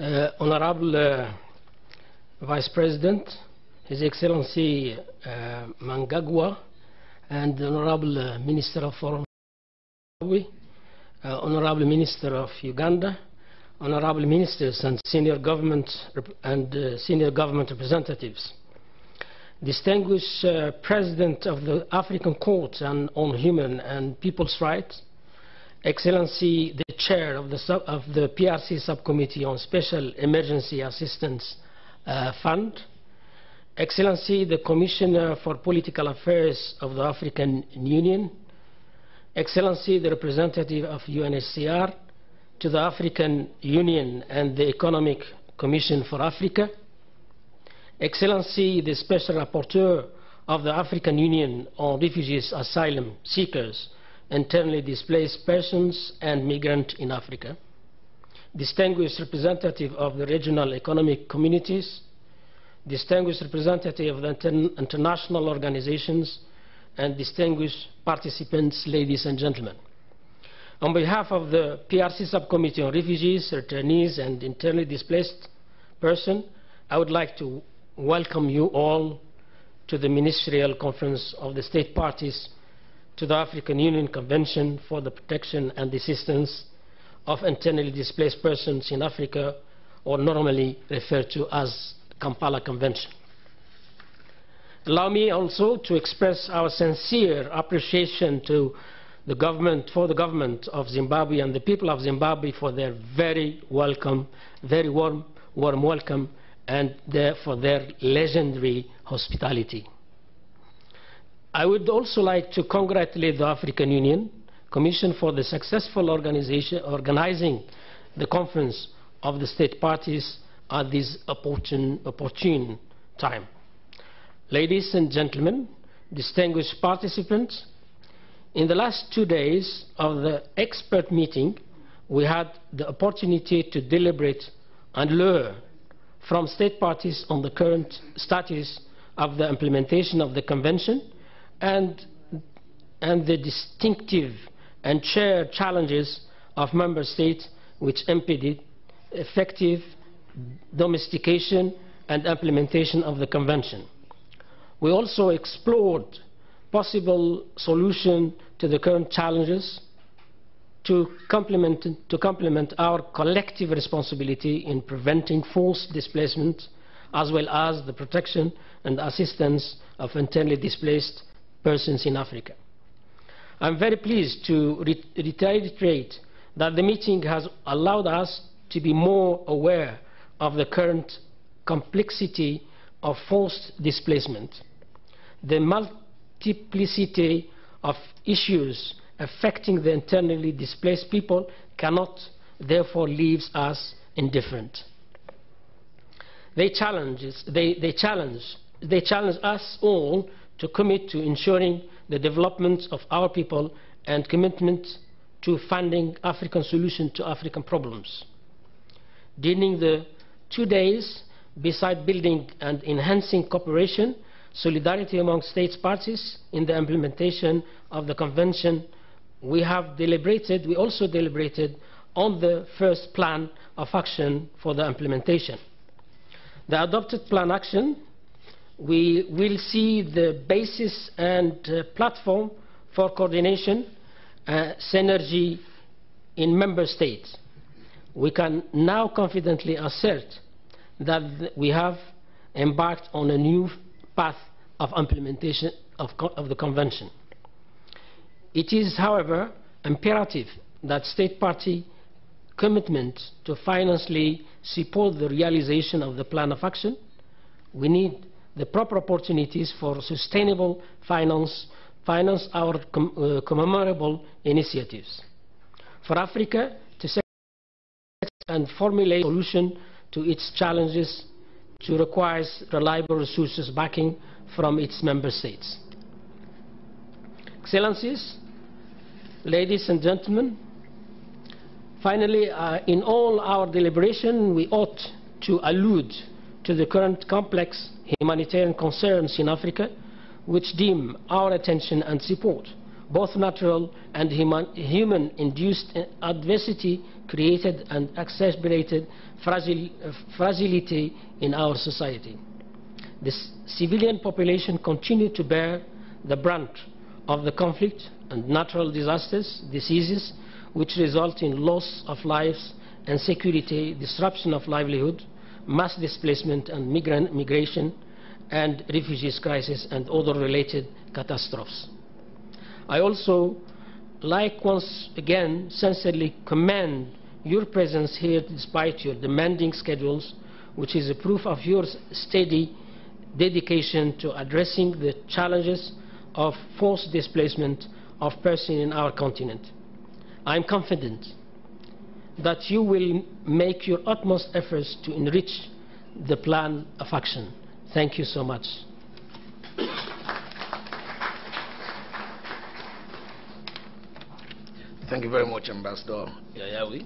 Honorable Vice President, His Excellency Mnangagwa, and Honorable Minister of Foreign Affairs, Honorable Minister of Uganda, Honorable Ministers and senior government representatives, distinguished President of the African Court on Human and People's Rights, Excellency the Chair of the PRC Subcommittee on Special Emergency Assistance Fund, Excellency the Commissioner for Political Affairs of the African Union, Excellency the representative of UNHCR to the African Union and the Economic Commission for Africa, Excellency the Special Rapporteur of the African Union on Refugees, Asylum Seekers, Internally Displaced Persons and Migrants in Africa, distinguished representative of the regional economic communities, distinguished representative of the international organizations, and distinguished participants, ladies and gentlemen. On behalf of the PRC Subcommittee on Refugees, Returnees, and Internally Displaced Persons, I would like to welcome you all to the Ministerial Conference of the State Parties to the African Union Convention for the Protection and Assistance of Internally Displaced Persons in Africa, or normally referred to as Kampala Convention. Allow me also to express our sincere appreciation to the government of Zimbabwe and the people of Zimbabwe for their very warm welcome and for their legendary hospitality. I would also like to congratulate the African Union Commission for the successful organizing the conference of the state parties at this opportune time. Ladies and gentlemen, distinguished participants, in the last 2 days of the expert meeting, we had the opportunity to deliberate and learn from state parties on the current status of the implementation of the convention and the distinctive and shared challenges of member states which impeded effective domestication and implementation of the convention. We also explored possible solutions to the current challenges to complement our collective responsibility in preventing forced displacement, as well as the protection and assistance of internally displaced persons in Africa. I'm very pleased to reiterate that the meeting has allowed us to be more aware of the current complexity of forced displacement. The multiplicity of issues affecting the internally displaced people cannot therefore leave us indifferent. They challenge us all to commit to ensuring the development of our people and commitment to finding African solutions to African problems. During the 2 days, beside building and enhancing cooperation, solidarity among states parties in the implementation of the convention, we also deliberated on the first plan of action for the implementation. The adopted plan action, we will see the basis and platform for coordination, synergy in member states. We can now confidently assert that we have embarked on a new path of implementation of the convention. It is, however, imperative that state party commitment to financially support the realization of the plan of action. We need the proper opportunities for sustainable finance our commemorable initiatives. For Africa to set and formulate a solution to its challenges to require reliable resources backing from its member states. Excellencies, ladies and gentlemen, finally, in all our deliberation, we ought to allude to the current complex humanitarian concerns in Africa, which deem our attention and support. both natural and human-induced adversity created and exacerbated fragility in our society. The civilian population continued to bear the brunt of the conflict and natural disasters, diseases, which result in loss of lives and security, disruption of livelihood, mass displacement and migration, and refugees crisis and other related catastrophes. I also like once again sincerely commend your presence here despite your demanding schedules, which is a proof of your steady dedication to addressing the challenges of forced displacement of persons in our continent. I am confident that you will make your utmost efforts to enrich the plan of action. Thank you so much. Thank you very much, Ambassador Yayawi.